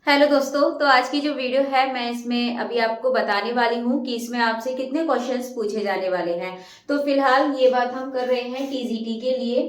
Hello दोस्तों। तो आज की जो वीडियो है मैं इसमें अभी आपको बताने वाली हूँ कि इसमें आपसे कितने क्वेश्चंस पूछे जाने वाले हैं। तो फिलहाल ये बात हम कर रहे हैं टीजीटी के लिए।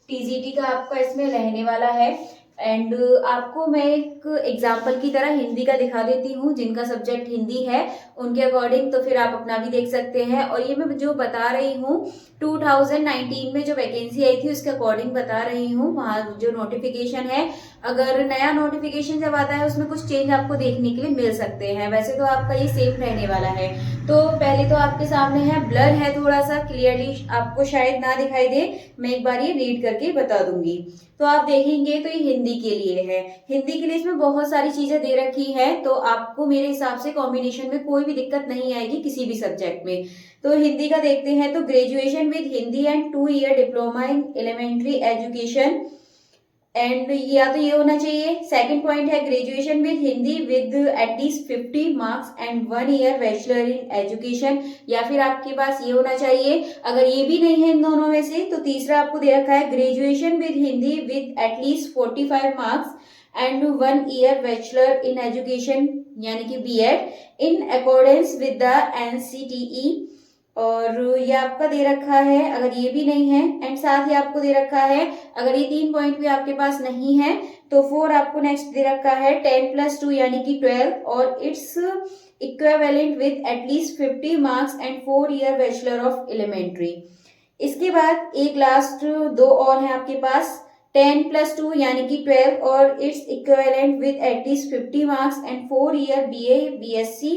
टीजीटी का आपका इसमें रहने वाला है। एंड आपको मैं एक एग्जाम्पल की तरह हिंदी का दिखा देती हूँ, जिनका सब्जेक्ट हिंदी है उनके अकॉर्डिंग तो फिर आप अपना भी देख सकते हैं। और ये मैं जो बता रही हूँ 2019 में जो वैकेंसी आई थी उसके अकॉर्डिंग बता रही हूँ। वहाँ जो नोटिफिकेशन है, अगर नया नोटिफिकेशन जब आता है उसमें कुछ चेंज आपको देखने के लिए मिल सकते हैं। वैसे तो आपका ये सेम रहने वाला है। तो पहले तो आपके सामने है, ब्लर है, थोड़ा सा क्लियरली आपको शायद ना दिखाई दे। मैं एक बार ये रीड करके बता दूंगी। तो आप देखेंगे तो ये हिंदी के लिए है। हिंदी के लिए इसमें बहुत सारी चीजें दे रखी है, तो आपको मेरे हिसाब से कॉम्बिनेशन में कोई भी दिक्कत नहीं आएगी किसी भी सब्जेक्ट में। तो हिंदी का देखते हैं। तो graduation with Hindi and 2 year diploma in elementary education, and या तो ये होना चाहिए। सेकंड पॉइंट है graduation with Hindi with at least 50 marks and 1 year bachelor in education, या फिर आपके पास ये होना चाहिए। अगर ये भी नहीं है इन दोनों में से तो तीसरा आपको दे रखा है graduation with Hindi with at least 45 marks and 1 year bachelor in education, यानी कि BEd in accordance with the NCTE. और ये आपका दे रखा है अगर ये भी नहीं है। एंड साथ ही आपको दे रखा है, अगर ये 3 पॉइंट भी आपके पास नहीं है तो 4 आपको नेक्स्ट दे रखा है 10+2 यानी कि 12 और it's equivalent with at least 50 marks and 4 year bachelor of elementary. इसके बाद एक लास्ट दो और है आपके पास, 10+2 यानी कि 12 और it's equivalent with at least 50 marks and 4 year BA, BSc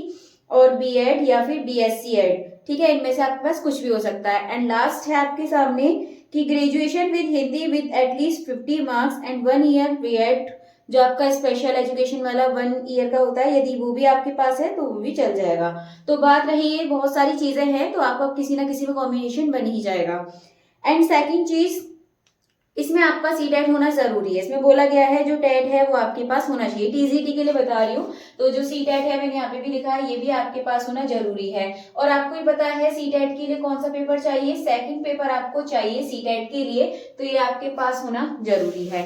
और बीएड या फिर बीएससी एड। ठीक है, इनमें से आपके पास कुछ भी हो सकता है। एंड लास्ट है आपके सामने कि graduation with Hindi with at least 50 marks and 1 year BEd, जो आपका स्पेशल एजुकेशन वाला 1 ईयर का होता है, यदि वो भी आपके पास है तो वो भी चल जाएगा। तो बात रही है, बहुत सारी चीजें हैं तो आपका किसी ना किसी में कॉम्बिनेशन बन ही जाएगा। एंड सेकंड चीज, इसमें आपका सी टेट होना जरूरी है। इसमें बोला गया है जो टेट है वो आपके पास होना चाहिए। टीजीटी के लिए बता रही हूँ, तो जो सी टेट है मैंने यहाँ पे भी लिखा है, ये भी आपके पास होना जरूरी है। और आपको ही पता है सी टेट के लिए कौन सा पेपर चाहिए, सेकंड पेपर आपको चाहिए सी टेट के लिए, तो ये आपके पास होना जरूरी है।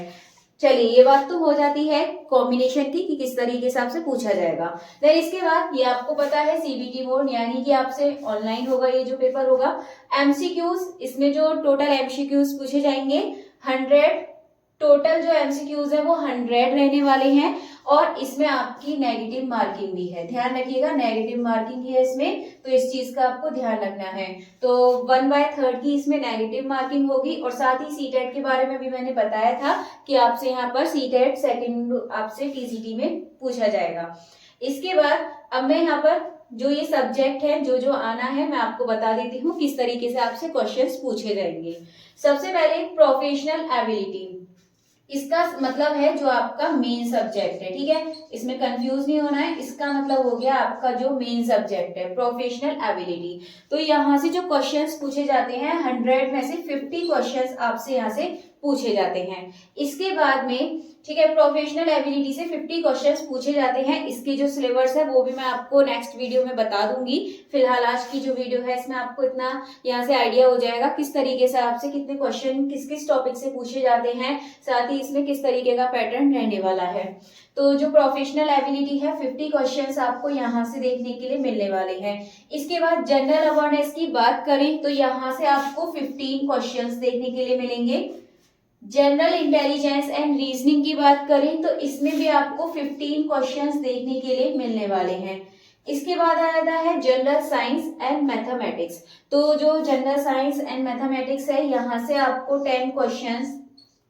चलिए, ये बात तो हो जाती है कॉम्बिनेशन की कि किस तरीके के हिसाब से पूछा जाएगा। देन इसके बाद ये आपको पता है सीबीटी बोर्ड, यानी कि आपसे ऑनलाइन होगा ये जो पेपर होगा। एमसीक्यूज, इसमें जो टोटल एमसीक्यूज पूछे जाएंगे 100, टोटल जो एमसीक्यूज है वो 100 रहने वाले हैं। और इसमें आपकी नेगेटिव मार्किंग भी है, ध्यान रखिएगा, नेगेटिव मार्किंग है इसमें, तो इस चीज का आपको ध्यान रखना है। तो 1/3 की इसमें नेगेटिव मार्किंग होगी। और साथ ही सीटेट के बारे में भी मैंने बताया था कि आपसे यहाँ पर सीटेट सेकंड आपसे टीजीटी में पूछा जाएगा। इसके बाद अब मैं यहाँ पर जो ये सब्जेक्ट है जो जो आना है मैं आपको बता देती हूँ किस तरीके से आपसे क्वेश्चंस पूछे जाएंगे। सबसे पहले प्रोफेशनल एबिलिटी, इसका मतलब है जो आपका मेन सब्जेक्ट है। ठीक है, इसमें कंफ्यूज नहीं होना है, इसका मतलब हो गया आपका जो मेन सब्जेक्ट है प्रोफेशनल एबिलिटी। तो यहाँ से जो क्वेश्चंस पूछे जाते हैं 100 में से 50 क्वेश्चंस आपसे यहाँ से पूछे जाते हैं। इसके बाद में ठीक है, प्रोफेशनल एबिलिटी से 50 क्वेश्चंस पूछे जाते हैं। इसके जो सिलेबस है वो भी मैं आपको नेक्स्ट वीडियो में बता दूंगी। फिलहाल आज की जो वीडियो है इसमें आपको इतना यहाँ से आइडिया हो जाएगा किस तरीके से आपसे कितने क्वेश्चन किस किस टॉपिक से पूछे जाते हैं, साथ ही इसमें किस तरीके का पैटर्न रहने वाला है। तो जो प्रोफेशनल एबिलिटी है 50 क्वेश्चंस आपको यहाँ से देखने के लिए मिलने वाले हैं। इसके बाद जनरल अवेयरनेस की बात करें तो यहाँ से आपको 15 क्वेश्चंस देखने के लिए मिलेंगे। जनरल इंटेलिजेंस एंड रीजनिंग की बात करें तो इसमें भी आपको 15 क्वेश्चंस देखने के लिए मिलने वाले हैं। इसके बाद आ जाता है जनरल साइंस एंड मैथमेटिक्स। तो जो जनरल साइंस एंड मैथमेटिक्स है यहाँ से आपको 10 क्वेश्चंस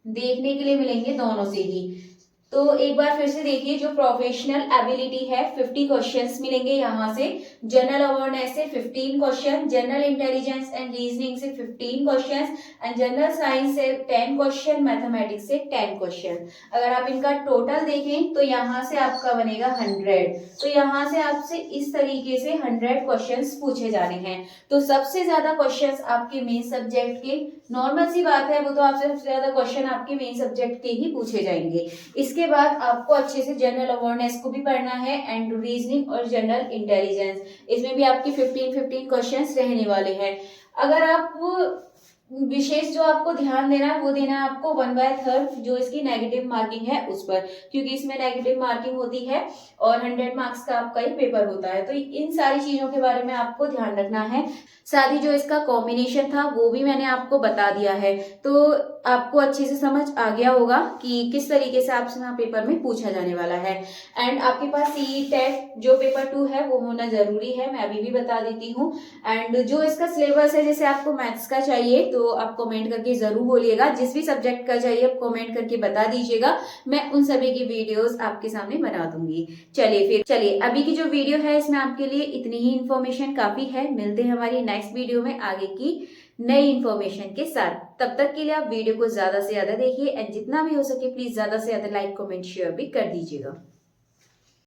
देखने के लिए मिलेंगे दोनों से ही। तो एक बार फिर से देखिए, जो प्रोफेशनल एबिलिटी है 50 क्वेश्चंस मिलेंगे यहाँ से, जनरल अवेयरनेस से 15 question, general intelligence and reasoning से 15 क्वेश्चंस एंड जनरल साइंस से 10 क्वेश्चन, मैथमेटिक्स से 10 क्वेश्चन। अगर आप इनका टोटल देखें तो यहाँ से आपका बनेगा 100। तो यहाँ से आपसे इस तरीके से 100 क्वेश्चंस पूछे जाने हैं। तो सबसे ज्यादा क्वेश्चंस आपके मेन सब्जेक्ट के, नॉर्मल सी बात है, वो तो आपसे सबसे ज्यादा क्वेश्चन आपके मेन सब्जेक्ट के ही पूछे जाएंगे। इसके बाद आपको अच्छे से जनरल अवेयरनेस को भी पढ़ना है एंड रीजनिंग और जनरल इंटेलिजेंस, इसमें भी आपके 15 क्वेश्चंस रहने वाले हैं। अगर आप विशेष जो आपको ध्यान देना है वो देना है आपको 1/3 जो इसकी नेगेटिव मार्किंग है उस पर, क्योंकि इसमें नेगेटिव मार्किंग होती है और 100 मार्क्स का आपका ही पेपर होता है। तो इन सारी चीजों के बारे में आपको ध्यान रखना है। साथ ही जो इसका कॉम्बिनेशन था वो भी मैंने आपको बता दिया है, तो आपको अच्छे से समझ आ गया होगा कि किस तरीके से आपसे यहाँ पेपर में पूछा जाने वाला है। एंड आपके पास सीई टेट जो पेपर 2 है वो होना जरूरी है, मैं अभी भी बता देती हूँ। एंड जो इसका सिलेबस है, जैसे आपको मैथ्स का चाहिए तो आप कमेंट करके जरूर बोलिएगा, जिस भी सब्जेक्ट का चाहिए आप कमेंट करके बता दीजिएगा, मैं उन सभी की वीडियोस आपके सामने बना दूंगी। चलिए अभी की जो वीडियो है इसमें आपके लिए इतनी ही इन्फॉर्मेशन काफी है। मिलते हैं हमारी नेक्स्ट वीडियो में आगे की नई इन्फॉर्मेशन के साथ। तब तक के लिए आप वीडियो को ज्यादा से ज्यादा देखिए एंड जितना भी हो सके प्लीज ज्यादा से ज्यादा लाइक कमेंट शेयर भी कर दीजिएगा।